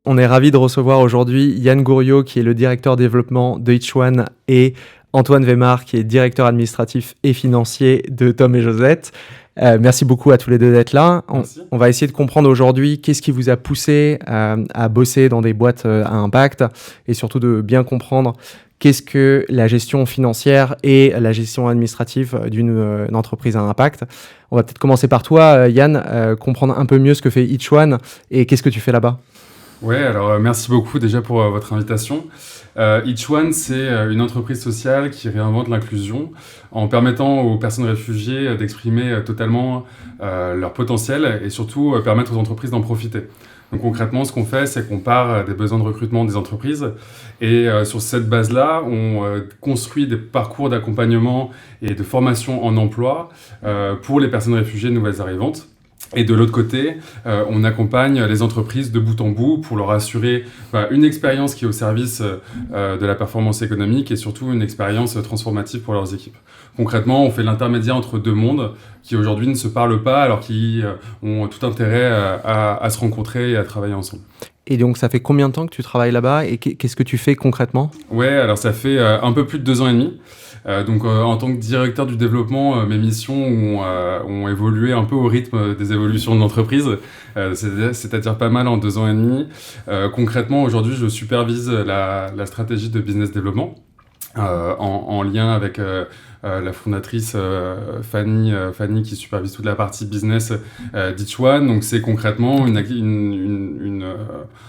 On est ravis de recevoir aujourd'hui Yann Gouriot, qui est le directeur développement de Each-One, et Antoine Weimar, qui est directeur administratif et financier de Tom et Josette. Merci beaucoup à tous les deux d'être là. On va essayer de comprendre aujourd'hui qu'est-ce qui vous a poussé à bosser dans des boîtes à impact, et surtout de bien comprendre qu'est-ce que la gestion financière et la gestion administrative d'une entreprise à impact. On va peut-être commencer par toi, Yann, comprendre un peu mieux ce que fait Each-One et qu'est-ce que tu fais là-bas. Ouais, alors merci beaucoup déjà pour votre invitation. Each-One, c'est une entreprise sociale qui réinvente l'inclusion en permettant aux personnes réfugiées d'exprimer totalement leur potentiel et surtout permettre aux entreprises d'en profiter. Donc concrètement, ce qu'on fait, c'est qu'on part des besoins de recrutement des entreprises et sur cette base-là, on construit des parcours d'accompagnement et de formation en emploi pour les personnes réfugiées nouvelles arrivantes. Et de l'autre côté, on accompagne les entreprises de bout en bout pour leur assurer une expérience qui est au service de la performance économique et surtout une expérience transformative pour leurs équipes. Concrètement, on fait l'intermédiaire entre deux mondes qui aujourd'hui ne se parlent pas alors qu'ils ont tout intérêt à se rencontrer et à travailler ensemble. Et donc, ça fait combien de temps que tu travailles là-bas et qu'est-ce que tu fais concrètement ? Ouais, alors ça fait un peu plus de 2 ans et demi. En tant que directeur du développement, mes missions ont évolué un peu au rythme des évolutions de l'entreprise, c'est-à-dire pas mal en 2 ans et demi. Concrètement, aujourd'hui, je supervise la stratégie de business développement en lien avec la fondatrice Fanny qui supervise toute la partie business d'Each-One. Donc c'est concrètement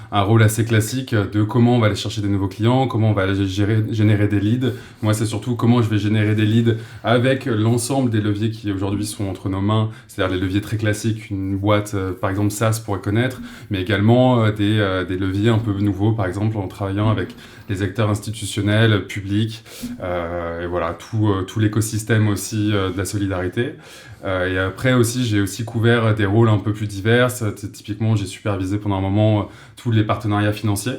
un rôle assez classique de comment on va aller chercher des nouveaux clients, comment on va aller générer des leads. Moi, c'est surtout comment je vais générer des leads avec l'ensemble des leviers qui aujourd'hui sont entre nos mains, c'est-à-dire les leviers très classiques qu'une boîte, par exemple SaaS, pourrait connaître, mais également des leviers un peu nouveaux, par exemple en travaillant avec les acteurs institutionnels, publics, et voilà, tout l'écosystème aussi de la solidarité. Et après aussi, j'ai aussi couvert des rôles un peu plus divers. Typiquement, j'ai supervisé pendant un moment tous les partenariats financiers.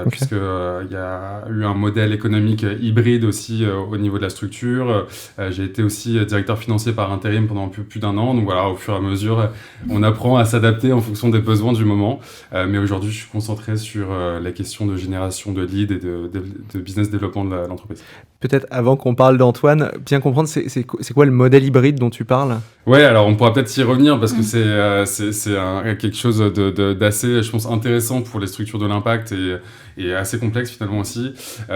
Puisqu'il y a eu un modèle économique hybride aussi au niveau de la structure. J'ai été aussi directeur financier par intérim pendant plus d'1 an. Donc voilà, au fur et à mesure, on apprend à s'adapter en fonction des besoins du moment. Mais aujourd'hui, je suis concentré sur la question de génération de leads et de business développement de l'entreprise. Peut-être avant qu'on parle d'Antoine, bien comprendre, c'est quoi le modèle hybride dont tu parles ? Ouais, alors on pourra peut-être y revenir parce que c'est quelque chose d'assez, je pense, intéressant pour les structures de l'impact et assez complexe finalement aussi.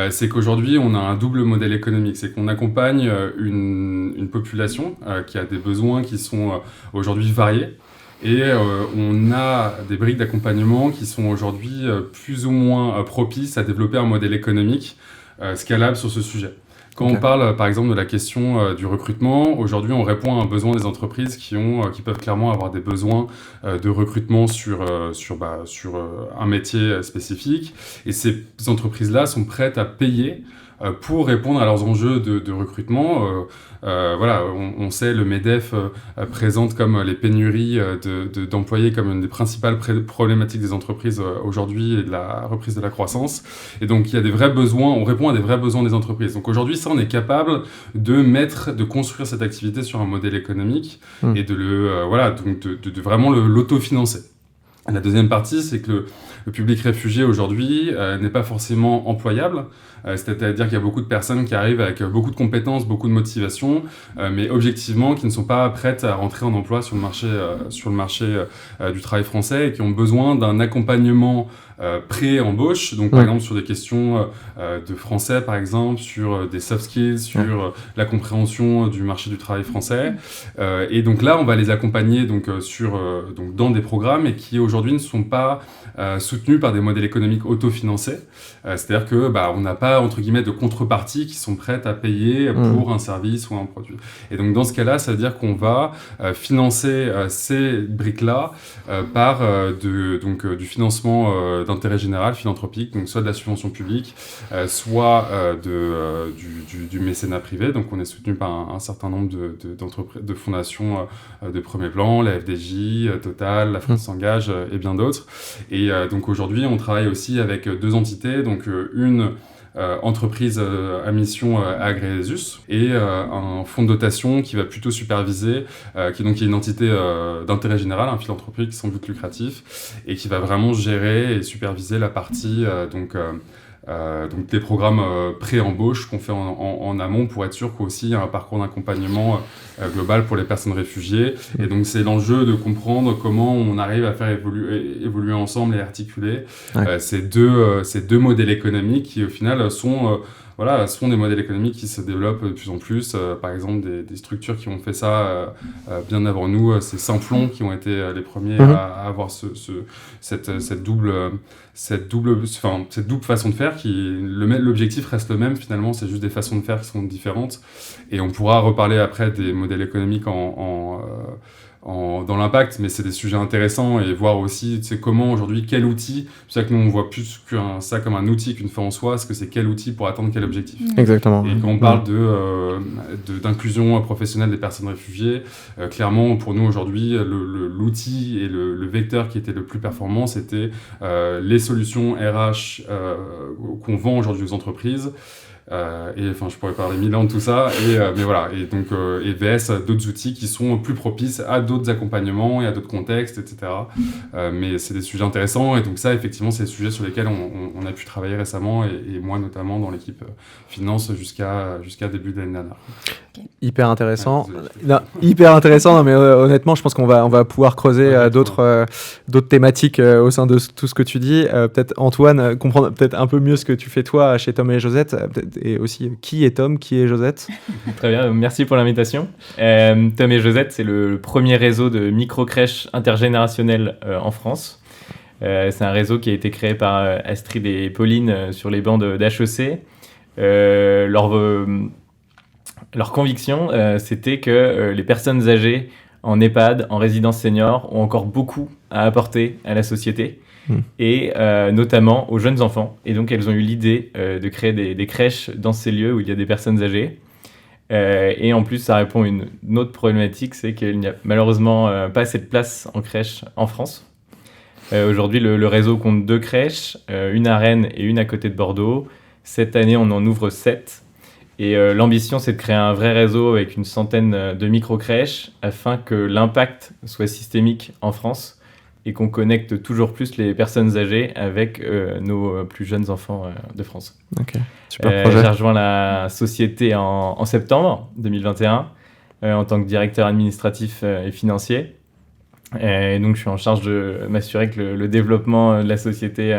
C'est qu'aujourd'hui, on a un double modèle économique. C'est qu'on accompagne une population qui a des besoins qui sont aujourd'hui variés. Et on a des briques d'accompagnement qui sont aujourd'hui plus ou moins propices à développer un modèle économique scalable sur ce sujet. Quand on parle par exemple de la question du recrutement, aujourd'hui on répond à un besoin des entreprises qui peuvent clairement avoir des besoins de recrutement sur un métier spécifique. Et ces entreprises-là sont prêtes à payer pour répondre à leurs enjeux de recrutement. On sait le MEDEF présente comme les pénuries d'employés comme une des principales problématiques des entreprises aujourd'hui et de la reprise de la croissance. Et donc il y a des vrais besoins, on répond à des vrais besoins des entreprises. Donc aujourd'hui, ça, on est capable de construire cette activité sur un modèle économique et de vraiment l'autofinancer. La deuxième partie, c'est que le public réfugié aujourd'hui n'est pas forcément employable, c'est-à-dire qu'il y a beaucoup de personnes qui arrivent avec beaucoup de compétences, beaucoup de motivation, mais objectivement qui ne sont pas prêtes à rentrer en emploi sur le marché du travail français et qui ont besoin d'un accompagnement pré-embauche, donc par exemple sur des questions de français par exemple, sur des soft skills, sur la compréhension du marché du travail français. Et donc là, on va les accompagner dans des programmes et qui aujourd'hui ne sont pas soutenus par des modèles économiques autofinancés. C'est-à-dire que on n'a pas entre guillemets de contreparties qui sont prêtes à payer pour un service ou un produit. Et donc dans ce cas-là, ça veut dire qu'on va financer ces briques-là par du financement d'intérêt général, philanthropique, donc soit de la subvention publique, soit du mécénat privé. Donc on est soutenu par un certain nombre de fondations de premier plan, la FDJ, Total, la France s'engage et bien d'autres. Et donc aujourd'hui, on travaille aussi avec 2 entités, donc une entreprise à mission Agresus et un fonds de dotation qui va plutôt superviser, qui est une entité d'intérêt général, un philanthropique sans but lucratif, et qui va vraiment gérer et superviser la partie donc des programmes pré-embauche qu'on fait en amont pour être sûr qu'aussi il y a un parcours d'accompagnement global pour les personnes réfugiées. Et donc c'est l'enjeu de comprendre comment on arrive à faire évoluer ensemble et articuler ces deux modèles économiques qui au final sont des modèles économiques qui se développent de plus en plus. Par exemple, des structures qui ont fait ça bien avant nous. C'est Simplon qui ont été les premiers à avoir cette double façon de faire. L'objectif reste le même finalement, c'est juste des façons de faire qui sont différentes. Et on pourra reparler après des modèles économiques dans l'impact, mais c'est des sujets intéressants et voir aussi comment aujourd'hui, quel outil, c'est ça que nous on voit plus ça comme un outil qu'une fin en soi, parce que c'est quel outil pour atteindre quel objectif. Exactement. Et quand on parle d'inclusion professionnelle des personnes réfugiées, clairement pour nous aujourd'hui, l'outil et le vecteur qui était le plus performant, c'était les solutions RH qu'on vend aujourd'hui aux entreprises. Je pourrais parler 1000 ans de tout ça, mais voilà, et donc VS d'autres outils qui sont plus propices à d'autres accompagnements et à d'autres contextes, etc. Mais c'est des sujets intéressants, et donc ça, effectivement, c'est des sujets sur lesquels on a pu travailler récemment, et moi notamment dans l'équipe finance jusqu'à début de l'année dernière. Okay. Hyper intéressant. Hyper intéressant, mais honnêtement, je pense qu'on va pouvoir creuser d'autres thématiques au sein de tout ce que tu dis. Peut-être Antoine, comprendre peut-être un peu mieux ce que tu fais toi chez Tom et Josette, et aussi qui est Tom, qui est Josette. Très bien, merci pour l'invitation. Tom et Josette, c'est le premier réseau de micro-crèches intergénérationnelles en France. C'est un réseau qui a été créé par Astrid et Pauline sur les bancs d'HEC. Leur conviction, c'était que les personnes âgées en EHPAD, en résidence senior, ont encore beaucoup à apporter à la société, et notamment aux jeunes enfants. Et donc, elles ont eu l'idée de créer des crèches dans ces lieux où il y a des personnes âgées. Et en plus, ça répond à une autre problématique, c'est qu'il n'y a malheureusement pas assez de place en crèche en France. Aujourd'hui, le réseau compte 2 crèches, une à Rennes et une à côté de Bordeaux. Cette année, on en ouvre 7. Et l'ambition, c'est de créer un vrai réseau avec une centaine de micro-crèches afin que l'impact soit systémique en France et qu'on connecte toujours plus les personnes âgées avec nos plus jeunes enfants de France. Ok, super projet. J'ai rejoint la société en septembre 2021 en tant que directeur administratif et financier. Et donc, je suis en charge de m'assurer que le développement de la société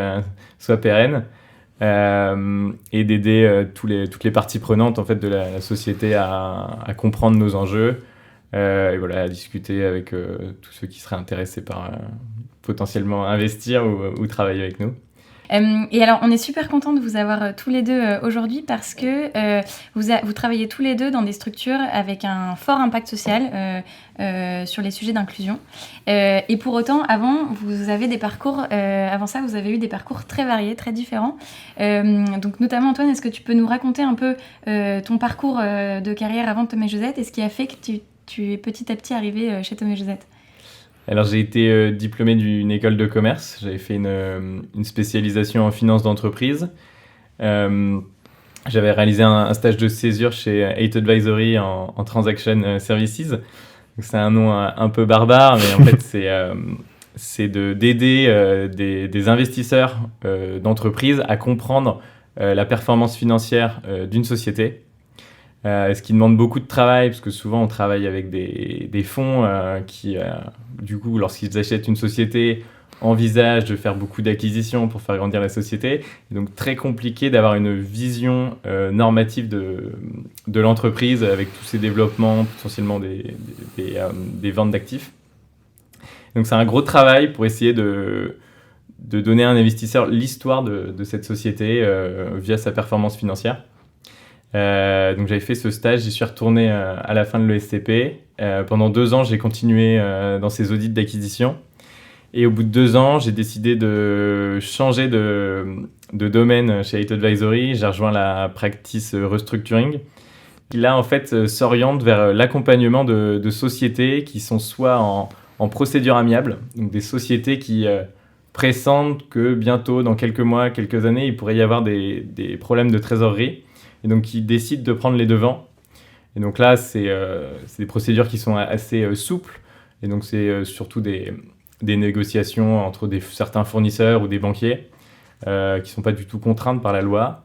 soit pérenne. Et d'aider toutes les parties prenantes en fait, de la société à comprendre nos enjeux et voilà, à discuter avec tous ceux qui seraient intéressés par potentiellement investir ou travailler avec nous. Et alors, on est super contents de vous avoir tous les deux aujourd'hui parce que vous travaillez tous les deux dans des structures avec un fort impact social sur les sujets d'inclusion. Et pour autant, avant ça, vous avez eu des parcours très variés, très différents. Donc, notamment, Antoine, est-ce que tu peux nous raconter un peu ton parcours de carrière avant Tom et Josette et ce qui a fait que tu es petit à petit arrivé chez Tom et Josette? Alors, j'ai été diplômé d'une école de commerce. J'avais fait une spécialisation en finance d'entreprise. J'avais réalisé un stage de césure chez 8 Advisory en Transaction Services. Donc, c'est un nom un peu barbare, mais en fait, c'est d'aider des investisseurs d'entreprise à comprendre la performance financière d'une société. Ce qui demande beaucoup de travail, parce que souvent on travaille avec des fonds qui, du coup, lorsqu'ils achètent une société, envisagent de faire beaucoup d'acquisitions pour faire grandir la société. Et donc très compliqué d'avoir une vision normative de l'entreprise avec tous ces développements, potentiellement des ventes d'actifs. Donc c'est un gros travail pour essayer de donner à un investisseur l'histoire de cette société via sa performance financière. Donc j'avais fait ce stage, j'y suis retourné à la fin de l'ESCP. Pendant 2 ans, j'ai continué dans ces audits d'acquisition. Et au bout de 2 ans, j'ai décidé de changer de domaine chez Eight Advisory. J'ai rejoint la practice restructuring, qui là, en fait, s'oriente vers l'accompagnement de sociétés qui sont soit en procédure amiable, donc des sociétés qui pressentent que bientôt, dans quelques mois, quelques années, il pourrait y avoir des problèmes de trésorerie, et donc qui décident de prendre les devants. Et donc là, c'est des procédures qui sont assez souples, et donc c'est surtout des négociations entre certains fournisseurs ou des banquiers qui ne sont pas du tout contraintes par la loi.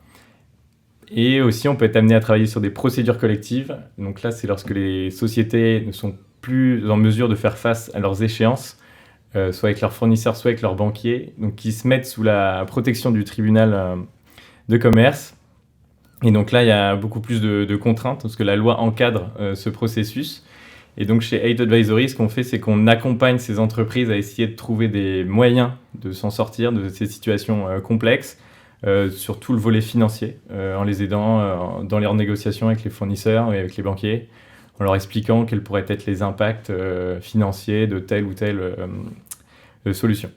Et aussi, on peut être amené à travailler sur des procédures collectives. Donc là, c'est lorsque les sociétés ne sont plus en mesure de faire face à leurs échéances, soit avec leurs fournisseurs, soit avec leurs banquiers, donc qui se mettent sous la protection du tribunal de commerce. Et donc là, il y a beaucoup plus de contraintes, parce que la loi encadre ce processus. Et donc chez Eight Advisory, ce qu'on fait, c'est qu'on accompagne ces entreprises à essayer de trouver des moyens de s'en sortir de ces situations complexes, sur tout le volet financier, en les aidant dans leurs négociations avec les fournisseurs et avec les banquiers, en leur expliquant quels pourraient être les impacts financiers de telle ou telle solution.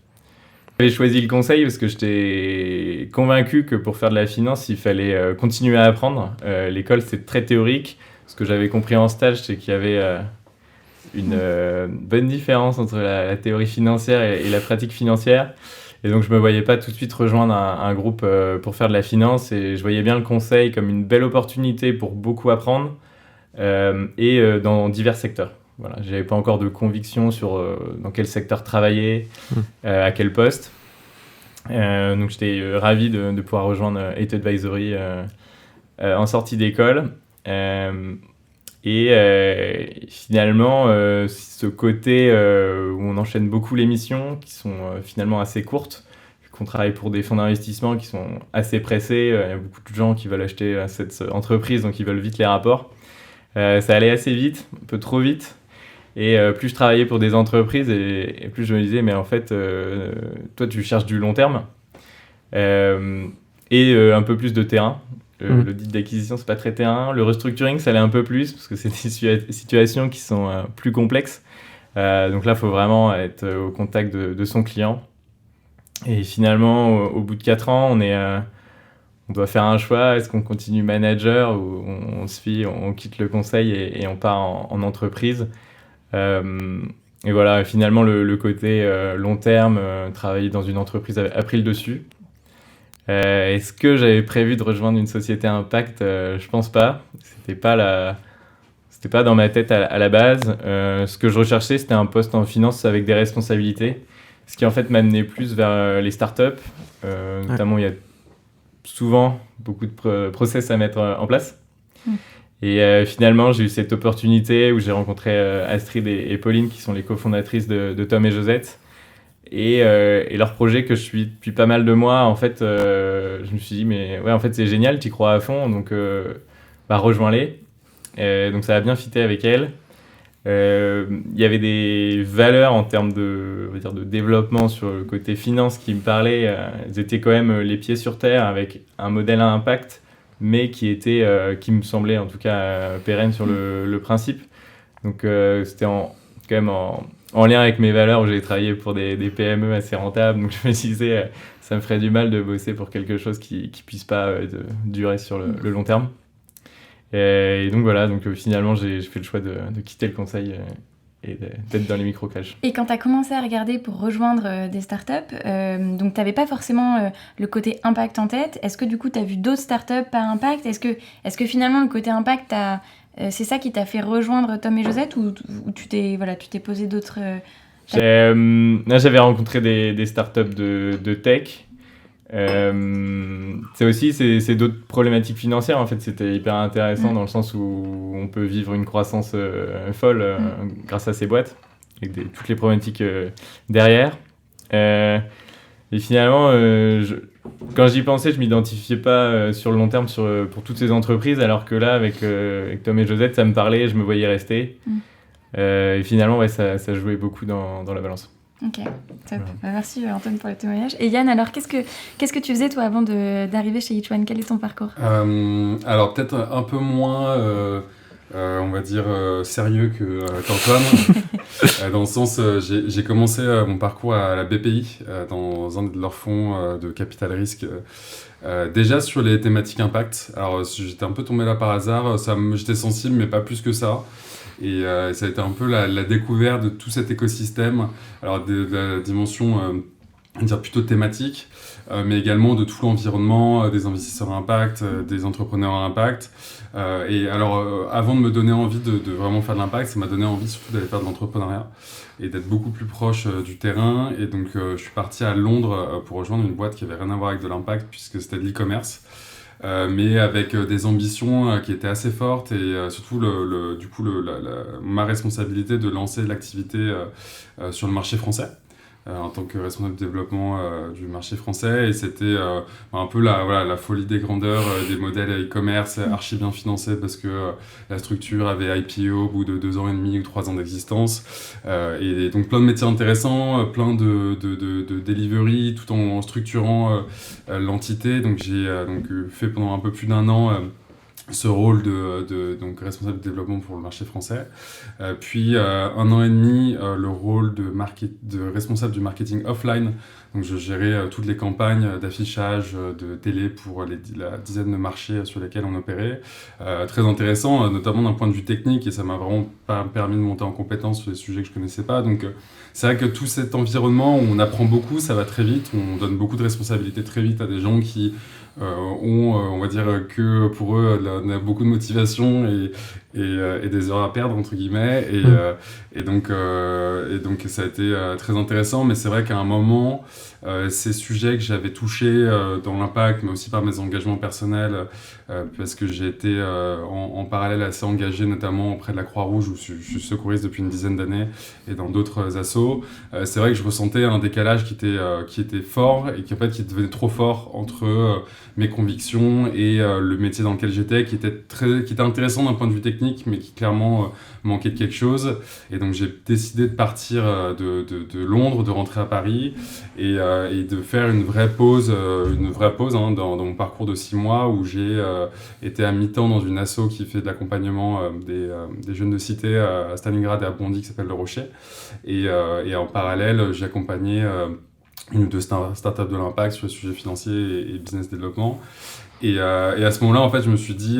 J'avais choisi le conseil parce que j'étais convaincu que pour faire de la finance, il fallait continuer à apprendre. L'école, c'est très théorique. Ce que j'avais compris en stage, c'est qu'il y avait une bonne différence entre la théorie financière et la pratique financière. Et donc, je ne me voyais pas tout de suite rejoindre un groupe pour faire de la finance. Et je voyais bien le conseil comme une belle opportunité pour beaucoup apprendre et dans divers secteurs. Voilà, je n'avais pas encore de conviction sur dans quel secteur travailler, à quel poste. Donc, j'étais ravi de pouvoir rejoindre Eight Advisory en sortie d'école. Finalement, ce côté où on enchaîne beaucoup les missions qui sont finalement assez courtes, qu'on travaille pour des fonds d'investissement qui sont assez pressés, il y a beaucoup de gens qui veulent acheter cette entreprise, donc ils veulent vite les rapports. Ça allait assez vite, un peu trop vite, et plus je travaillais pour des entreprises et plus je me disais, mais en fait, toi tu cherches du long terme et un peu plus de terrain. L'audit d'acquisition, c'est pas très terrain. Le restructuring, ça l'est un peu plus parce que c'est des situations qui sont plus complexes. Donc là, il faut vraiment être au contact de son client. Et finalement, au bout de 4 ans, on doit faire un choix. Est-ce qu'on continue manager ou on quitte le conseil et on part en entreprise. Et voilà, finalement, le côté long terme, travailler dans une entreprise a pris le dessus. Est-ce que j'avais prévu de rejoindre une société à impact ? Je pense pas. C'était pas dans ma tête à la base. Ce que je recherchais, c'était un poste en finance avec des responsabilités. Ce qui en fait m'amenait plus vers les startups. Notamment, il y a souvent beaucoup de process à mettre en place. Et finalement, j'ai eu cette opportunité où j'ai rencontré Astrid et Pauline, qui sont les cofondatrices de Tom et Josette. Et leur projet que je suis depuis pas mal de mois, en fait, je me suis dit, mais ouais, en fait, c'est génial, t'y crois à fond, donc rejoins-les. Donc ça a bien fité avec elles. Il y avait des valeurs en termes de développement sur le côté finance qui me parlaient. Elles étaient quand même les pieds sur terre avec un modèle à impact, mais qui me semblait en tout cas pérenne sur le principe. Donc c'était quand même en lien avec mes valeurs, où j'ai travaillé pour des PME assez rentables. Donc je me disais, ça me ferait du mal de bosser pour quelque chose qui puisse pas durer sur le long terme. Et donc voilà, finalement j'ai fait le choix de quitter le conseil et d'être dans les micro-cash. Et quand tu as commencé à regarder pour rejoindre des startups, donc tu n'avais pas forcément le côté impact en tête. Est-ce que du coup tu as vu d'autres startups par impact ? Est-ce que finalement le côté impact, c'est ça qui t'a fait rejoindre Tom et Josette, ou tu t'es posé d'autres... J'avais rencontré des startups de tech. C'est d'autres problématiques financières. En fait, c'était hyper intéressant dans le sens où on peut vivre une croissance folle grâce à ces boîtes, avec toutes les problématiques derrière. Et finalement, quand j'y pensais, je ne m'identifiais pas sur le long terme pour toutes ces entreprises, alors que là, avec Tom et Josette, ça me parlait, je me voyais rester. Et finalement, ouais, ça jouait beaucoup dans la balance. Ok, top. Merci Antoine pour le témoignage. Et Yann, alors qu'est-ce que tu faisais toi avant d'arriver chez Each One ? Quel est ton parcours ? Alors peut-être un peu moins on va dire, sérieux qu'Antoine. Dans le sens, j'ai commencé mon parcours à la BPI, dans un de leurs fonds de capital risque, déjà sur les thématiques impact. Alors, j'étais un peu tombé là par hasard, j'étais sensible, mais pas plus que ça. Et ça a été un peu la découverte de tout cet écosystème, alors de la dimension dire plutôt thématique, mais également de tout l'environnement, des investisseurs à impact, des entrepreneurs à impact. Et alors, avant de me donner envie de vraiment faire de l'impact, ça m'a donné envie surtout d'aller faire de l'entrepreneuriat et d'être beaucoup plus proche du terrain. Et donc, je suis parti à Londres pour rejoindre une boîte qui avait rien à voir avec de l'impact, puisque c'était de l'e-commerce. Mais avec des ambitions qui étaient assez fortes et surtout ma responsabilité de lancer l'activité sur le marché français. En tant que responsable de développement du marché français, et c'était un peu la folie des grandeurs des modèles e-commerce archi bien financés parce que la structure avait IPO au bout de 2 ans et demi ou 3 ans d'existence, et donc plein de métiers intéressants, plein de delivery, tout en structurant l'entité. Donc j'ai fait pendant un peu plus d'1 an ce rôle donc responsable de développement pour le marché français. Puis 1 an et demi, le rôle de responsable du marketing offline. Donc je gérais toutes les campagnes d'affichage de télé pour la dizaine de marchés sur lesquels on opérait. Très intéressant, notamment d'un point de vue technique, et ça m'a vraiment permis de monter en compétence sur des sujets que je connaissais pas. Donc c'est vrai que tout cet environnement où on apprend beaucoup, ça va très vite, on donne beaucoup de responsabilités très vite à des gens qui on va dire que pour eux on a beaucoup de motivation et des heures à perdre entre guillemets, et donc ça a été très intéressant. Mais c'est vrai qu'à un moment ces sujets que j'avais touchés dans l'impact, mais aussi par mes engagements personnels, parce que j'ai été en parallèle assez engagé notamment auprès de la Croix-Rouge, où je suis secouriste depuis une dizaine d'années, et dans d'autres assos. C'est vrai que je ressentais un décalage qui était fort, et qui devenait trop fort entre mes convictions et le métier dans lequel j'étais, qui était intéressant d'un point de vue technique, mais qui clairement manquait de quelque chose. Et donc j'ai décidé de partir de Londres, de rentrer à Paris, et de faire une vraie pause dans mon parcours de 6 mois, où j'ai été à mi-temps dans une asso qui fait de l'accompagnement des jeunes de cité à Stalingrad et à Bondy, qui s'appelle Le Rocher. Et en parallèle, j'ai accompagné une ou deux startups de l'impact sur les sujets financiers et business développement. Et à ce moment-là, en fait, je me suis dit,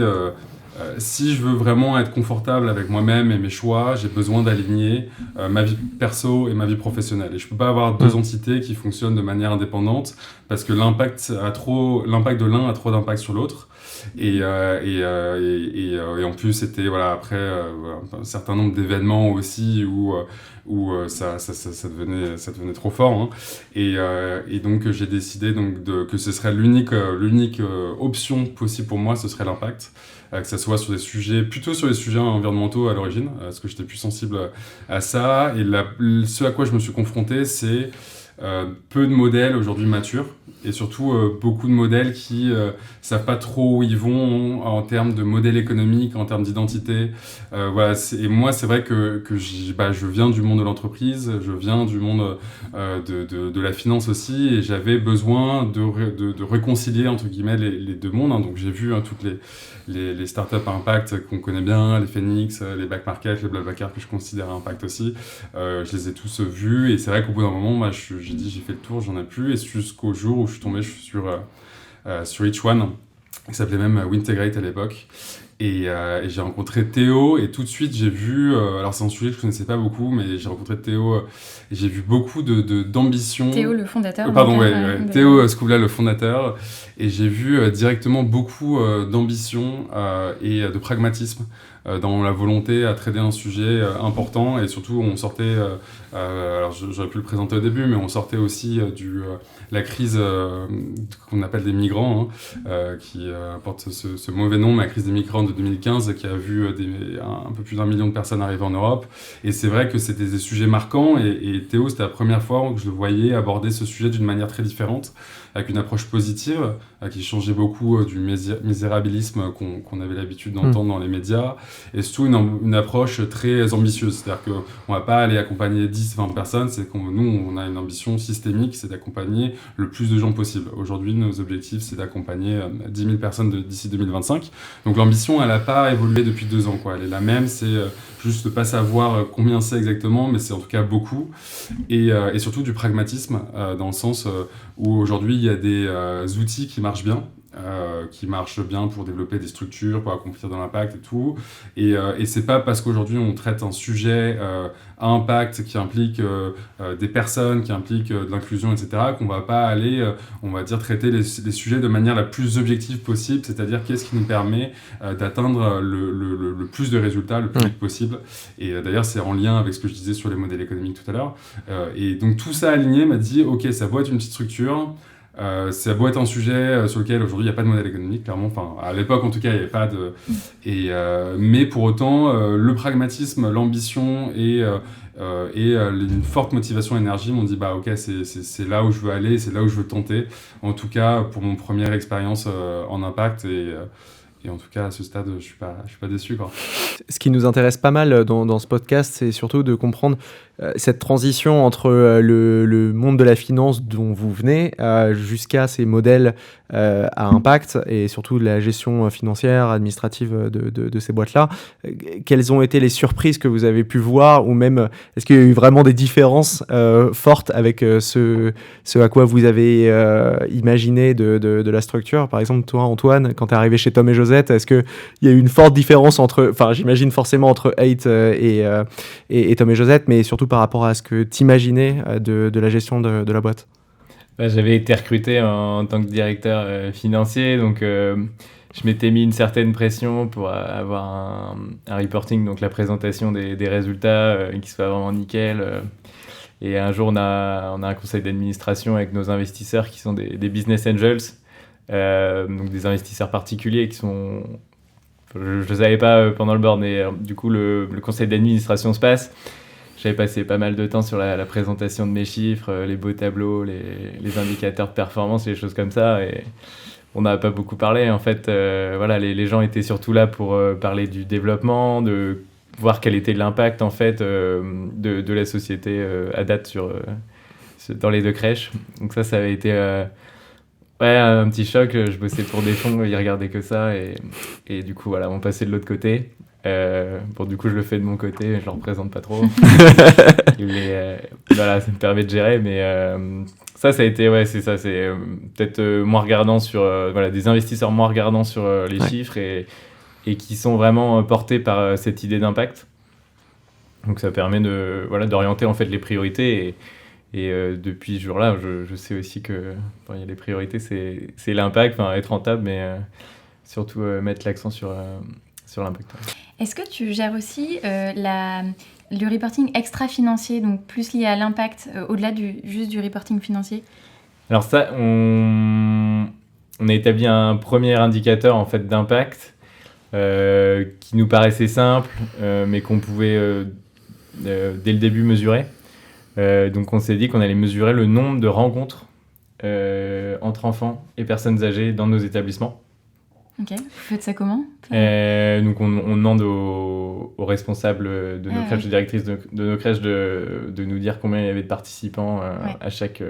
si je veux vraiment être confortable avec moi-même et mes choix, j'ai besoin d'aligner ma vie perso et ma vie professionnelle. Et je ne peux pas avoir 2 entités qui fonctionnent de manière indépendante, parce que l'impact de l'un a trop d'impact sur l'autre. Et en plus, c'était après un certain nombre d'événements aussi où ça devenait trop fort, hein. Et donc j'ai décidé que ce serait l'unique option possible pour moi, ce serait l'impact, que ça soit plutôt sur les sujets environnementaux à l'origine, parce que j'étais plus sensible à ça. Et ce à quoi je me suis confronté, c'est peu de modèles aujourd'hui matures, et surtout beaucoup de modèles qui savent pas trop où ils vont en termes de modèle économique, en termes d'identité. Et moi, c'est vrai que je viens du monde de l'entreprise, je viens du monde de la finance aussi, et j'avais besoin de réconcilier entre guillemets les 2 mondes, hein. Donc j'ai vu toutes les startups à impact qu'on connaît bien, les Phoenix, les Back Market, les BlaBlaCar que je considère à impact aussi. Je les ai tous vus, et c'est vrai qu'au bout d'un moment, j'ai dit j'ai fait le tour, j'en ai plus, et jusqu'au jour où je suis tombé sur Each One, qui s'appelait même Wintegrate à l'époque. Et j'ai rencontré Théo, et tout de suite j'ai vu, alors c'est un sujet que je connaissais pas beaucoup, mais j'ai rencontré Théo et j'ai vu beaucoup d'ambition. Théo, le fondateur. Théo Skubla, le fondateur, et j'ai vu directement beaucoup d'ambition et de pragmatisme dans la volonté à traiter un sujet important. Et surtout on sortait, alors j'aurais pu le présenter au début, mais on sortait aussi la crise qu'on appelle des migrants, hein, qui porte ce mauvais nom, mais la crise des migrants de 2015, qui a vu un peu plus d'1 million de personnes arriver en Europe. Et c'est vrai que c'était des sujets marquants, et Théo, c'était la première fois que je le voyais aborder ce sujet d'une manière très différente, avec une approche positive, qui changeait beaucoup du misérabilisme qu'on avait l'habitude d'entendre dans les médias, et surtout une approche très ambitieuse. C'est-à-dire qu'on ne va pas aller accompagner 10-20 personnes, nous, on a une ambition systémique, c'est d'accompagner le plus de gens possible. Aujourd'hui, nos objectifs, c'est d'accompagner 10 000 personnes d'ici 2025. Donc l'ambition, elle n'a pas évolué depuis 2 ans, quoi. Elle est la même, c'est juste de ne pas savoir combien c'est exactement, mais c'est en tout cas beaucoup. Et surtout du pragmatisme, dans le sens où aujourd'hui, il y a des outils qui marchent bien pour développer des structures, pour accomplir de l'impact et tout. Et c'est pas parce qu'aujourd'hui on traite un sujet à impact qui implique des personnes, qui implique de l'inclusion, etc., qu'on va pas aller, on va dire, traiter les sujets de manière la plus objective possible, c'est-à-dire qu'est-ce qui nous permet d'atteindre le plus de résultats le plus vite possible. Et d'ailleurs, c'est en lien avec ce que je disais sur les modèles économiques tout à l'heure. Et donc tout ça aligné m'a dit, ok, ça doit être une petite structure. Ça a beau être un sujet sur lequel aujourd'hui il n'y a pas de modèle économique, clairement. Enfin, à l'époque en tout cas, il n'y avait pas de. Mais pour autant, le pragmatisme, l'ambition et une forte motivation énergie m'ont dit bah ok, c'est là où je veux aller, c'est là où je veux tenter. En tout cas, pour mon première expérience en impact et en tout cas, à ce stade, je suis pas déçu, quoi. Ce qui nous intéresse pas mal dans ce podcast, c'est surtout de comprendre cette transition entre le monde de la finance dont vous venez jusqu'à ces modèles à impact et surtout la gestion financière, administrative de ces boîtes-là. Quelles ont été les surprises que vous avez pu voir, ou même est-ce qu'il y a eu vraiment des différences fortes avec ce à quoi vous avez imaginé de la structure? Par exemple, toi, Antoine, quand tu es arrivé chez Tom et Josette, est-ce qu'il y a eu une forte différence j'imagine forcément entre Eight et Tom et Josette, mais surtout par rapport à ce que tu imaginais de la gestion de la boîte? J'avais été recruté en tant que directeur financier, donc je m'étais mis une certaine pression pour avoir un reporting, donc la présentation des résultats qui soit vraiment nickel. Et un jour, on a un conseil d'administration avec nos investisseurs qui sont des business angels, donc des investisseurs particuliers qui sont... Je ne savais pas pendant le board, mais du coup, le conseil d'administration se passe. J'avais passé pas mal de temps sur la présentation de mes chiffres, les beaux tableaux, les indicateurs de performance, les choses comme ça. Et on n'a pas beaucoup parlé. En fait, les gens étaient surtout là pour parler du développement, de voir quel était l'impact en fait, de la société à date dans les 2 crèches. Donc ça avait été... un petit choc. Je bossais pour des fonds, ils regardaient que ça et du coup on passait de l'autre côté. Du coup je le fais de mon côté, je le représente pas trop. Ça me permet de gérer, mais ça a été c'est peut-être moins regardant sur des investisseurs moins regardants sur les chiffres et qui sont vraiment portés par cette idée d'impact. Donc ça permet d'orienter en fait les priorités et depuis ce jour-là, je sais aussi que il y a des priorités, c'est l'impact, être rentable, mais surtout mettre l'accent sur l'impact. Est-ce que tu gères aussi le reporting extra-financier, donc plus lié à l'impact, au-delà juste du reporting financier? Alors ça, on a établi un premier indicateur en fait, d'impact qui nous paraissait simple, mais qu'on pouvait dès le début mesurer. Donc on s'est dit qu'on allait mesurer le nombre de rencontres entre enfants et personnes âgées dans nos établissements. Ok, vous faites ça comment? Donc on demande aux responsables de nos crèches, aux directrices de nos crèches de nous dire combien il y avait de participants à chaque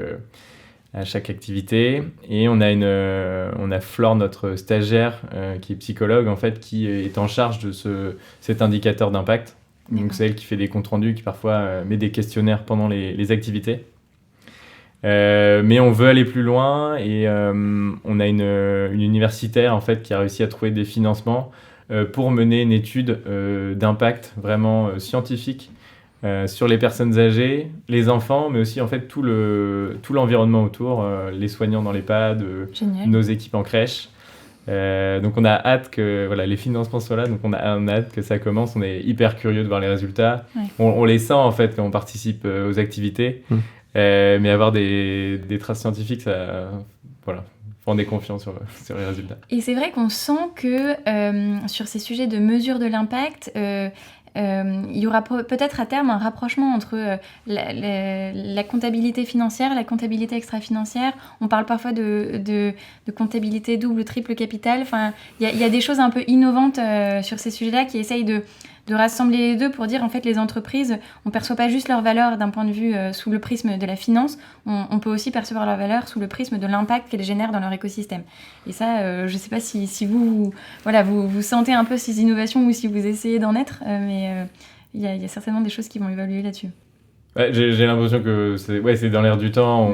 activité. Et on a Flore, notre stagiaire, qui est psychologue en fait, qui est en charge de cet indicateur d'impact. Donc c'est elle qui fait des comptes rendus, qui parfois met des questionnaires pendant les activités. Mais on veut aller plus loin et on a une universitaire en fait, qui a réussi à trouver des financements pour mener une étude d'impact vraiment scientifique sur les personnes âgées, les enfants, mais aussi en fait, tout l'environnement autour, les soignants dans l'EHPAD, nos équipes en crèche. Donc on a hâte que les financements soient là, donc on a hâte que ça commence. On est hyper curieux de voir les résultats. On les sent en fait quand on participe aux activités. Mais avoir des traces scientifiques, ça, on est confiant sur les résultats. Et c'est vrai qu'on sent que sur ces sujets de mesure de l'impact, il y aura peut-être à terme un rapprochement entre la comptabilité financière, la comptabilité extra-financière. On parle parfois de comptabilité double ou triple capital. Enfin, il y a des choses un peu innovantes sur ces sujets-là qui essayent de rassembler les deux pour dire en fait les entreprises, on ne perçoit pas juste leur valeur d'un point de vue sous le prisme de la finance, on peut aussi percevoir leur valeur sous le prisme de l'impact qu'elles génèrent dans leur écosystème. Et ça, je ne sais pas si vous sentez un peu ces innovations ou si vous essayez d'en être, mais il y a certainement des choses qui vont évoluer là-dessus. Ouais, j'ai l'impression que c'est dans l'air du temps.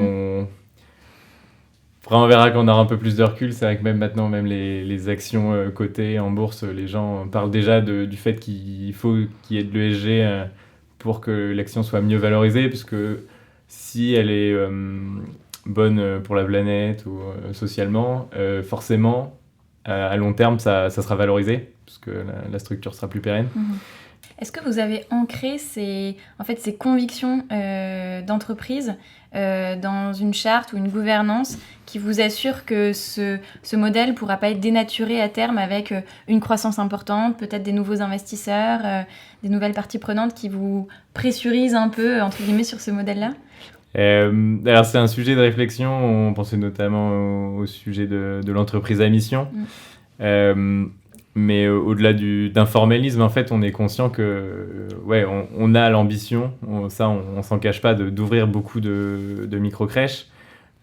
Après, on verra quand on aura un peu plus de recul. C'est vrai que même maintenant, même les actions cotées en bourse, les gens parlent déjà du fait qu'il faut qu'il y ait de l'ESG pour que l'action soit mieux valorisée, puisque si elle est bonne pour la planète ou socialement, forcément, à long terme, ça sera valorisé, parce que la structure sera plus pérenne. Est-ce que vous avez ancré ces convictions d'entreprise dans une charte ou une gouvernance qui vous assure que ce modèle ne pourra pas être dénaturé à terme avec une croissance importante, peut-être des nouveaux investisseurs, des nouvelles parties prenantes qui vous pressurisent un peu, entre guillemets, sur ce modèle-là ? Alors c'est un sujet de réflexion, on pensait notamment au sujet de l'entreprise à mission. Mais au-delà d'un formalisme, en fait, on est conscient que, on a l'ambition, on s'en cache pas, d'ouvrir beaucoup de micro-crèches.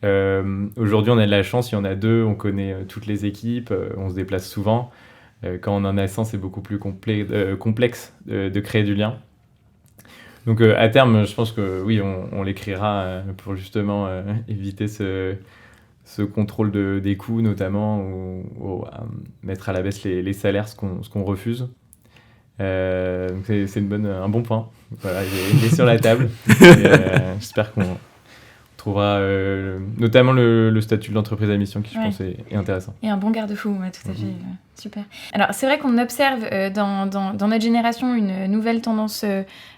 Aujourd'hui, on a de la chance, il y en a 2, on connaît toutes les équipes, on se déplace souvent. Quand on en a 100, c'est beaucoup plus complexe de créer du lien. Donc, à terme, je pense que oui, on l'écrira pour justement éviter ce contrôle des coûts, notamment, ou mettre à la baisse les salaires, ce qu'on refuse. Donc c'est un bon point. Voilà, il est sur la table. J'espère qu'on trouvera notamment le statut de l'entreprise à mission qui, je pense, est intéressant. Et un bon garde-fou, tout à fait. Super. Alors, c'est vrai qu'on observe dans notre génération une nouvelle tendance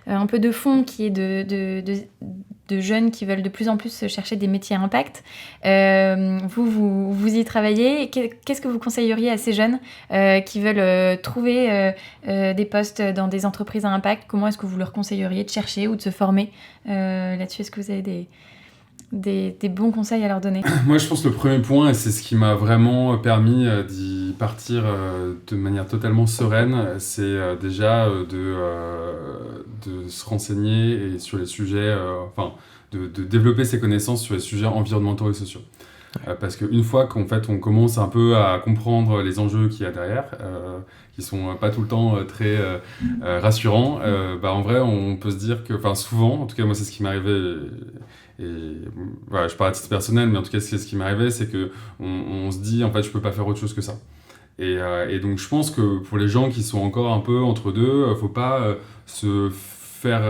un peu de fond qui est de jeunes qui veulent de plus en plus chercher des métiers à impact. Vous y travaillez. Qu'est-ce que vous conseilleriez à ces jeunes qui veulent trouver des postes dans des entreprises à impact ? Comment est-ce que vous leur conseilleriez de chercher ou de se former là-dessus ? Est-ce que vous avez des bons conseils à leur donner ? Moi, je pense que le premier point, et c'est ce qui m'a vraiment permis d'y partir de manière totalement sereine, c'est déjà de se renseigner et sur les sujets, de développer ses connaissances sur les sujets environnementaux et sociaux. Parce qu'une fois qu'en fait on commence un peu à comprendre les enjeux qu'il y a derrière, qui sont pas tout le temps très rassurants, en vrai on peut se dire que, souvent, en tout cas moi c'est ce qui m'arrivait, et voilà, je parle à titre personnel, mais en tout cas c'est ce qui m'arrivait, c'est que on se dit en fait je peux pas faire autre chose que ça. Et donc je pense que pour les gens qui sont encore un peu entre deux, faut pas se faire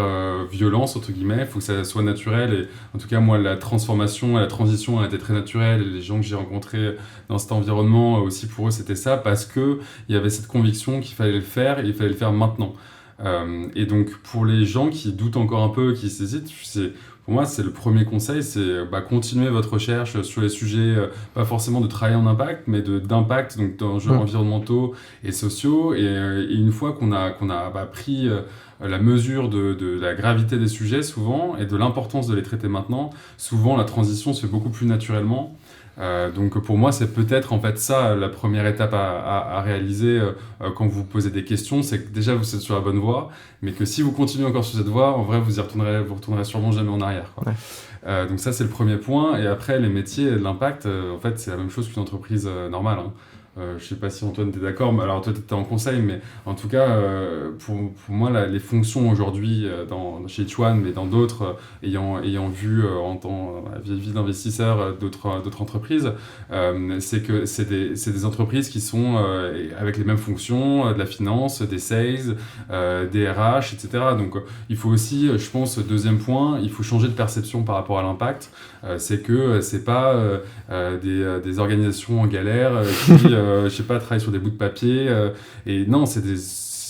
violence, entre guillemets, il faut que ça soit naturel. Et en tout cas, moi, la transformation et la transition a été très naturelle. Et les gens que j'ai rencontrés dans cet environnement, aussi pour eux, c'était ça, parce qu'il y avait cette conviction qu'il fallait le faire et il fallait le faire maintenant. Et donc, pour les gens qui doutent encore un peu, qui s'hésitent, pour moi, c'est le premier conseil, c'est continuer votre recherche sur les sujets, pas forcément de travailler en impact, mais d'impact, donc d'enjeux environnementaux et sociaux. Et une fois qu'on a pris la mesure de la gravité des sujets, souvent, et de l'importance de les traiter maintenant, souvent la transition se fait beaucoup plus naturellement. Donc pour moi, c'est peut-être en fait ça la première étape à réaliser quand vous posez des questions, c'est que déjà vous êtes sur la bonne voie, mais que si vous continuez encore sur cette voie, en vrai vous retournerez sûrement jamais en arrière, quoi. Donc ça c'est le premier point. Et après les métiers et l'impact, en fait c'est la même chose qu'une entreprise normale, hein. Je sais pas si Antoine t'es d'accord, mais alors toi t'es en conseil, mais en tout cas pour moi les fonctions aujourd'hui chez Ichuan, mais dans d'autres ayant vu en tant vie d'investisseur d'autres entreprises, c'est que c'est des entreprises qui sont avec les mêmes fonctions, de la finance, des sales, des RH, etc. Donc il faut aussi, je pense, deuxième point, il faut changer de perception par rapport à l'impact. C'est que c'est pas des organisations en galère qui travaillent sur des bouts de papier, et non, c'est des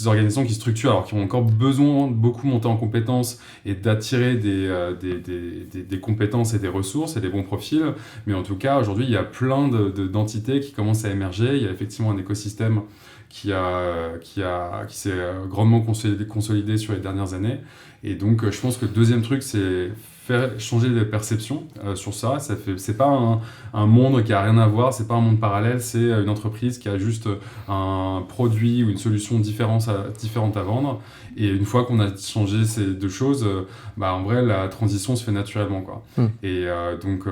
organisations qui structurent, alors qui ont encore besoin de beaucoup monter en compétences et d'attirer des compétences et des ressources et des bons profils. Mais en tout cas, aujourd'hui, il y a plein d'entités qui commencent à émerger. Il y a effectivement un écosystème qui s'est grandement consolidé sur les dernières années. Et donc, je pense que le deuxième truc, c'est faire changer les perceptions sur ça. C'est pas un monde qui a rien à voir, c'est pas un monde parallèle, c'est une entreprise qui a juste un produit ou une solution différente à vendre. Et une fois qu'on a changé ces deux choses, en vrai, la transition se fait naturellement, quoi. Et donc...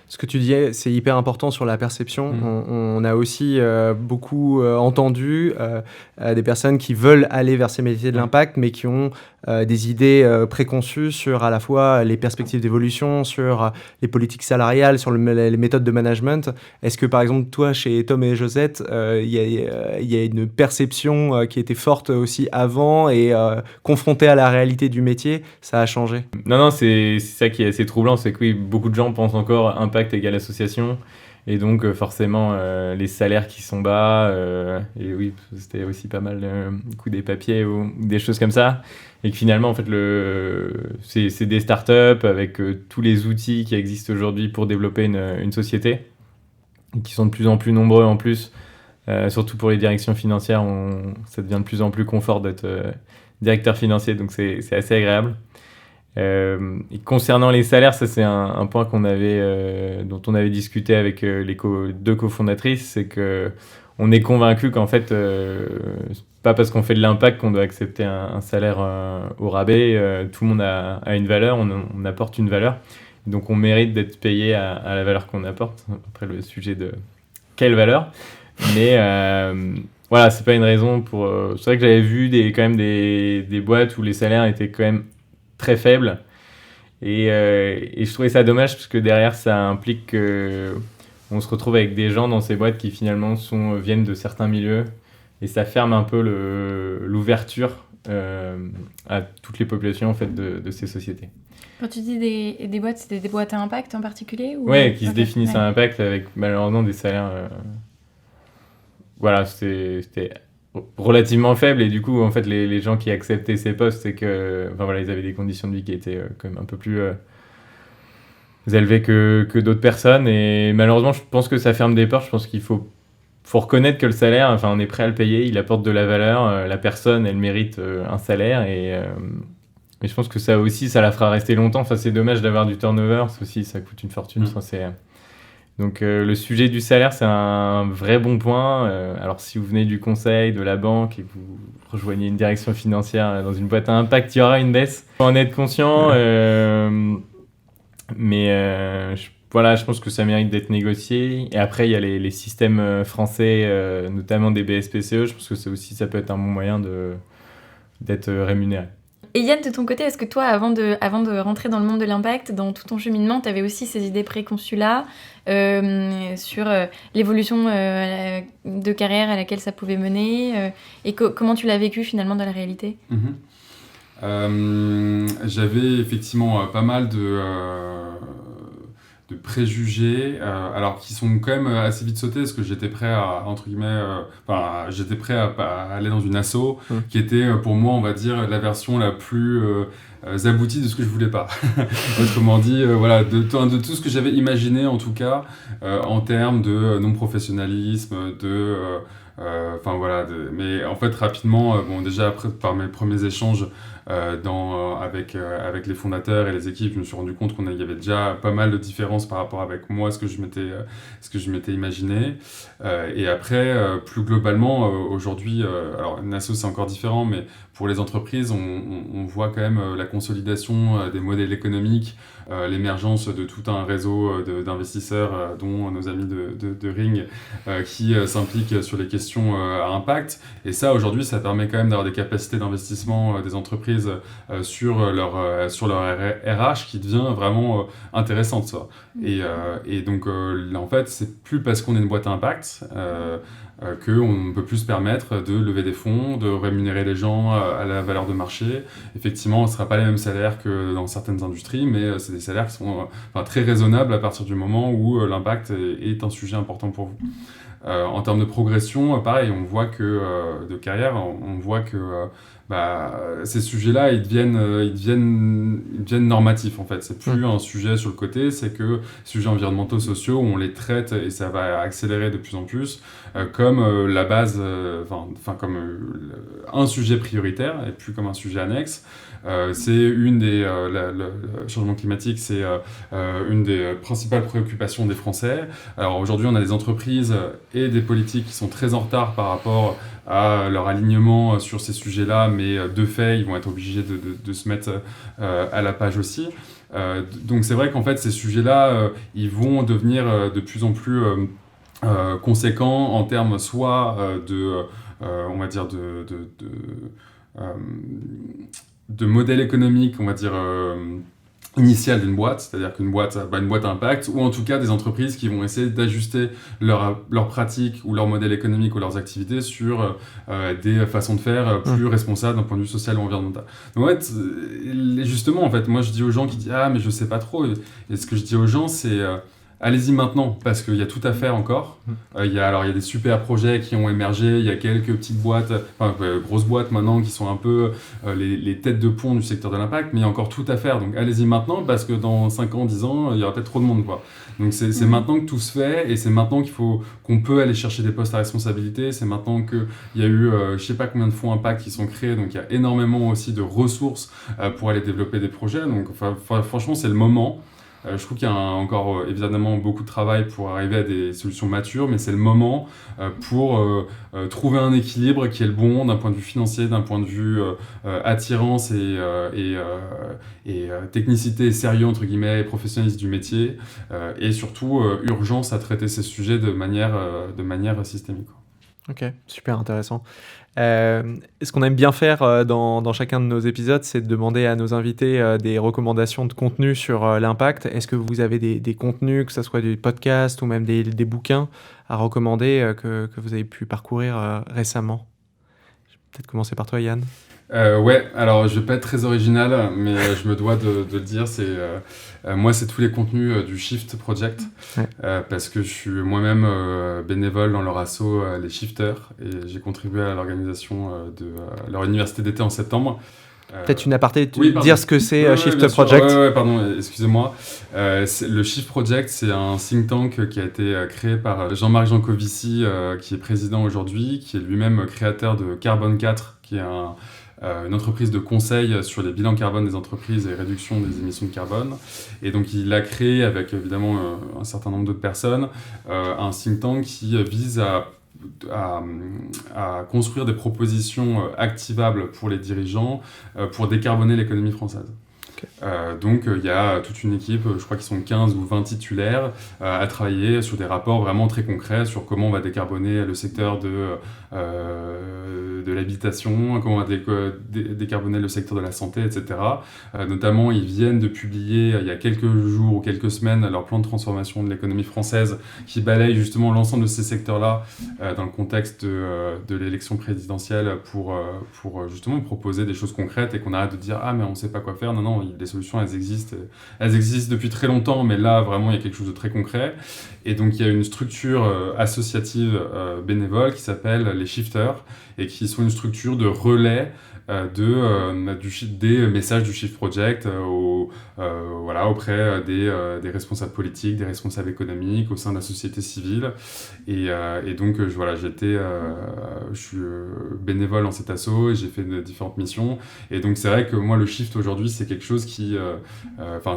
Ce que tu disais, c'est hyper important sur la perception. On a aussi beaucoup entendu des personnes qui veulent aller vers ces métiers de l'impact, mais qui ont des idées préconçues sur à la fois les perspectives d'évolution, sur les politiques salariales, sur les méthodes de management. Est-ce que, par exemple, toi, chez Tom et Josette, il y a une perception qui était forte aussi avant et confrontée à la réalité du métier, ça a changé? Non, c'est ça qui est assez troublant, c'est que oui, beaucoup de gens pensent encore impact égale association, et donc forcément les salaires qui sont bas, et oui, c'était aussi pas mal des papiers ou des choses comme ça, et que finalement en fait c'est des startups avec tous les outils qui existent aujourd'hui pour développer une société, qui sont de plus en plus nombreux en plus, surtout pour les directions financières, ça devient de plus en plus confort d'être directeur financier, donc c'est assez agréable. Et concernant les salaires, ça c'est un point dont on avait discuté avec les deux cofondatrices, c'est que on est convaincu qu'en fait c'est pas parce qu'on fait de l'impact qu'on doit accepter un salaire au rabais. Tout le monde a une valeur, on apporte une valeur, donc on mérite d'être payé à la valeur qu'on apporte. Après le sujet de quelle valeur, mais voilà, c'est pas une raison pour... C'est vrai que j'avais vu quand même des boîtes où les salaires étaient quand même très faible, et je trouvais ça dommage parce que derrière ça implique qu'on se retrouve avec des gens dans ces boîtes qui finalement viennent de certains milieux, et ça ferme un peu l'ouverture à toutes les populations en fait de ces sociétés. Quand tu dis des boîtes, c'était des boîtes à impact en particulier ou... Ouais, qui se définissent à impact avec malheureusement des salaires voilà, c'était relativement faible, et du coup en fait les gens qui acceptaient ces postes, c'est que ils avaient des conditions de vie qui étaient quand même un peu plus élevées que d'autres personnes, et malheureusement je pense que ça ferme des portes. Je pense qu'il faut reconnaître que le salaire, on est prêt à le payer, il apporte de la valeur, la personne elle mérite un salaire, et je pense que ça aussi ça la fera rester longtemps. C'est dommage d'avoir du turnover, ça coûte une fortune. Donc le sujet du salaire, c'est un vrai bon point. Alors si vous venez du conseil, de la banque, et que vous rejoignez une direction financière dans une boîte à impact, il y aura une baisse. Il faut en être conscient, mais je pense que ça mérite d'être négocié. Et après, il y a les systèmes français, notamment des BSPCE. Je pense que ça peut être un bon moyen d'être rémunéré. Et Yann, de ton côté, est-ce que toi, avant de rentrer dans le monde de l'impact, dans tout ton cheminement, tu avais aussi ces idées préconçues là sur l'évolution de carrière à laquelle ça pouvait mener, et comment tu l'as vécu finalement dans la réalité? J'avais effectivement pas mal de préjugés, alors qui sont quand même assez vite sautés, parce que j'étais prêt à, entre guillemets, j'étais prêt à aller dans une asso qui était pour moi, on va dire, la version la plus aboutie de ce que je voulais pas. Autrement dit, de tout ce que j'avais imaginé, en tout cas, en termes de non-professionnalisme, mais en fait, rapidement, déjà après, par mes premiers échanges avec les fondateurs et les équipes, je me suis rendu compte qu'il y avait déjà pas mal de différences par rapport avec moi, ce que je m'étais imaginé. Et après, plus globalement, aujourd'hui, alors une asso c'est encore différent, mais pour les entreprises, on voit quand même la consolidation des modèles économiques, l'émergence de tout un réseau d'investisseurs, dont nos amis de Ring, qui s'impliquent sur les questions à impact. Et ça, aujourd'hui, ça permet quand même d'avoir des capacités d'investissement des entreprises sur leur RH qui devient vraiment intéressante, ça. Et donc, là, en fait, c'est plus parce qu'on est une boîte à impact qu'on ne peut plus se permettre de lever des fonds, de rémunérer les gens à la valeur de marché. Effectivement, ce ne sera pas les mêmes salaires que dans certaines industries, mais c'est des salaires qui sont très raisonnables à partir du moment où l'impact est un sujet important pour vous. En termes de progression, pareil, on voit que de carrière, on voit que ces sujets-là, ils deviennent normatifs en fait. C'est plus un sujet sur le côté, c'est que les sujets environnementaux, sociaux, on les traite et ça va accélérer de plus en plus comme la base, comme un sujet prioritaire et plus comme un sujet annexe. C'est le changement climatique, c'est une des principales préoccupations des Français. Alors aujourd'hui, on a des entreprises et des politiques qui sont très en retard par rapport à leur alignement sur ces sujets-là, mais de fait, ils vont être obligés de se mettre à la page aussi. Donc c'est vrai qu'en fait, ces sujets-là, ils vont devenir de plus en plus conséquents en termes soit on va dire de modèle économique, on va dire initial d'une boîte, c'est-à-dire qu'une boîte à impact, ou en tout cas des entreprises qui vont essayer d'ajuster leur pratique ou leur modèle économique ou leurs activités sur des façons de faire plus responsables d'un point de vue social ou environnemental. Donc en fait, justement, en fait, moi je dis aux gens qui disent « Ah, mais je sais pas trop », et ce que je dis aux gens, c'est allez-y maintenant, parce qu'il y a tout à faire encore. Il y a des super projets qui ont émergé, il y a quelques petites boîtes, grosses boîtes maintenant qui sont un peu les têtes de pont du secteur de l'impact, mais il y a encore tout à faire. Donc allez-y maintenant, parce que dans 5 ans, 10 ans, il y aura peut-être trop de monde, quoi. Donc c'est maintenant que tout se fait, et c'est maintenant qu'on peut aller chercher des postes à responsabilité. C'est maintenant qu'il y a eu, je sais pas combien de fonds impact qui sont créés, donc il y a énormément aussi de ressources pour aller développer des projets. Donc franchement, c'est le moment. Je trouve qu'il y a encore évidemment beaucoup de travail pour arriver à des solutions matures, mais c'est le moment pour trouver un équilibre qui est le bon d'un point de vue financier, d'un point de vue attirance et technicité et sérieux, entre guillemets, et professionnalisme du métier, et surtout urgence à traiter ces sujets de manière systémique. Ok, super intéressant. Ce qu'on aime bien faire dans chacun de nos épisodes, c'est de demander à nos invités des recommandations de contenu sur l'impact. Est-ce que vous avez des contenus, que ce soit des podcasts ou même des bouquins à recommander que vous avez pu parcourir récemment? Je vais peut-être commencer par toi, Yann. Ouais, alors je vais pas être très original, mais je me dois de le dire, moi c'est tous les contenus du Shift Project, parce que je suis moi-même bénévole dans leur asso, les Shifters, et j'ai contribué à l'organisation de leur université d'été en septembre. Peut-être une aparté, dire ce que c'est Shift Project. Oui, pardon, excusez-moi. Le Shift Project, c'est un think tank qui a été créé par Jean-Marc Jancovici, qui est président aujourd'hui, qui est lui-même créateur de Carbone 4, qui est une entreprise de conseil sur les bilans carbone des entreprises et réduction des émissions de carbone. Et donc il a créé, avec évidemment un certain nombre d'autres personnes, un think tank qui vise à construire des propositions activables pour les dirigeants pour décarboner l'économie française. Donc il y a toute une équipe, je crois qu'ils sont 15 ou 20 titulaires, à travailler sur des rapports vraiment très concrets sur comment on va décarboner le secteur de l'habitation, comment on va décarboner le secteur de la santé, etc. Notamment, ils viennent de publier il y a quelques jours ou quelques semaines leur plan de transformation de l'économie française qui balaye justement l'ensemble de ces secteurs-là dans le contexte de l'élection présidentielle pour justement proposer des choses concrètes et qu'on arrête de dire « Ah, mais on ne sait pas quoi faire ». Non, les solutions, elles existent depuis très longtemps, mais là, vraiment, il y a quelque chose de très concret. Et donc, il y a une structure associative bénévole qui s'appelle les Shifters et qui sont une structure de relais des messages du Shift Project auprès des responsables politiques, des responsables économiques, au sein de la société civile. Et donc, je suis bénévole dans cet asso et j'ai fait différentes missions. Et donc, c'est vrai que moi, le Shift aujourd'hui, c'est quelque chose qui...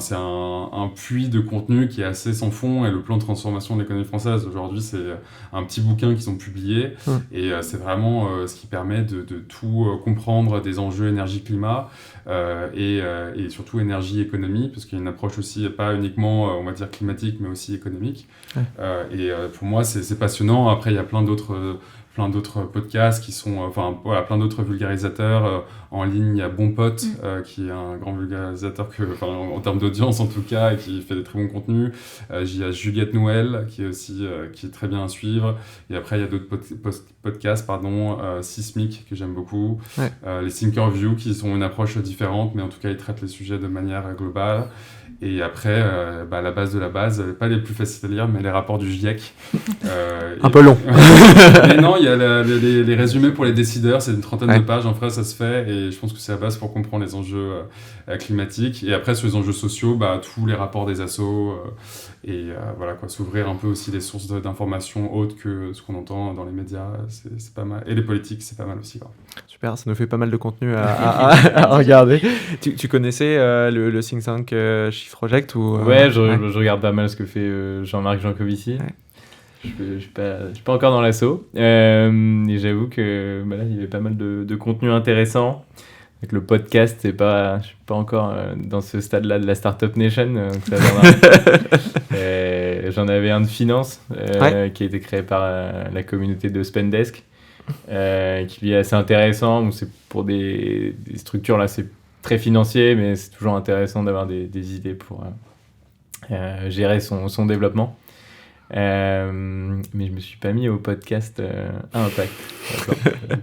c'est un puits de contenu qui est assez sans fond. Et le plan de transformation de l'économie française, aujourd'hui, c'est un petit bouquin qu'ils ont publié. Et c'est vraiment ce qui permet de tout comprendre des enjeux énergie-climat et surtout énergie-économie, parce qu'il y a une approche aussi, pas uniquement, on va dire, climatique, mais aussi économique. Et pour moi, c'est passionnant. Après, il y a plein d'autres plein d'autres podcasts qui sont, plein d'autres vulgarisateurs en ligne. Il y a Bon Pote, qui est un grand vulgarisateur en termes d'audience en tout cas, et qui fait des très bons contenus. Il y a Juliette Noël, qui est aussi qui est très bien à suivre. Et après, il y a d'autres podcasts, Sismic, que j'aime beaucoup. Ouais. Les Thinkerview, qui sont une approche différente, mais en tout cas, ils traitent les sujets de manière globale. Et après, la base de la base, pas les plus faciles à lire, mais les rapports du GIEC. Un peu long. Mais non, il y a les résumés pour les décideurs, c'est une 30aine de pages, en vrai, ça se fait, et je pense que c'est la base pour comprendre les enjeux climatiques. Et après, sur les enjeux sociaux, tous les rapports des assos, s'ouvrir un peu aussi les sources d'informations autres que ce qu'on entend dans les médias, c'est pas mal. Et les politiques, c'est pas mal aussi. Quoi. Super, ça nous fait pas mal de contenu à regarder. Tu connaissais le think tank Shift Project ou, Ouais, je regarde pas mal ce que fait Jean-Marc Jancovici. Ouais. Je suis pas encore dans l'assaut. Et j'avoue que là, il y avait pas mal de contenu intéressant. Avec le podcast, je suis pas encore dans ce stade-là de la Startup Nation. Donc ça j'en avais un de finance qui a été créé par la communauté de Spendesk. Qui est assez intéressant. Donc c'est pour des structures, là, c'est très financier, mais c'est toujours intéressant d'avoir des idées pour gérer son développement. Mais je me suis pas mis au podcast à impact.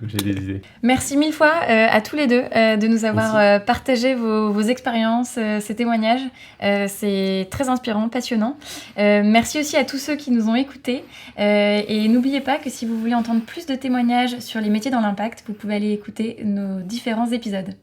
J'ai des idées. Merci mille fois à tous les deux de nous avoir partagé vos expériences, ces témoignages. C'est très inspirant, passionnant. Merci aussi à tous ceux qui nous ont écoutés. Et n'oubliez pas que si vous voulez entendre plus de témoignages sur les métiers dans l'impact, vous pouvez aller écouter nos différents épisodes.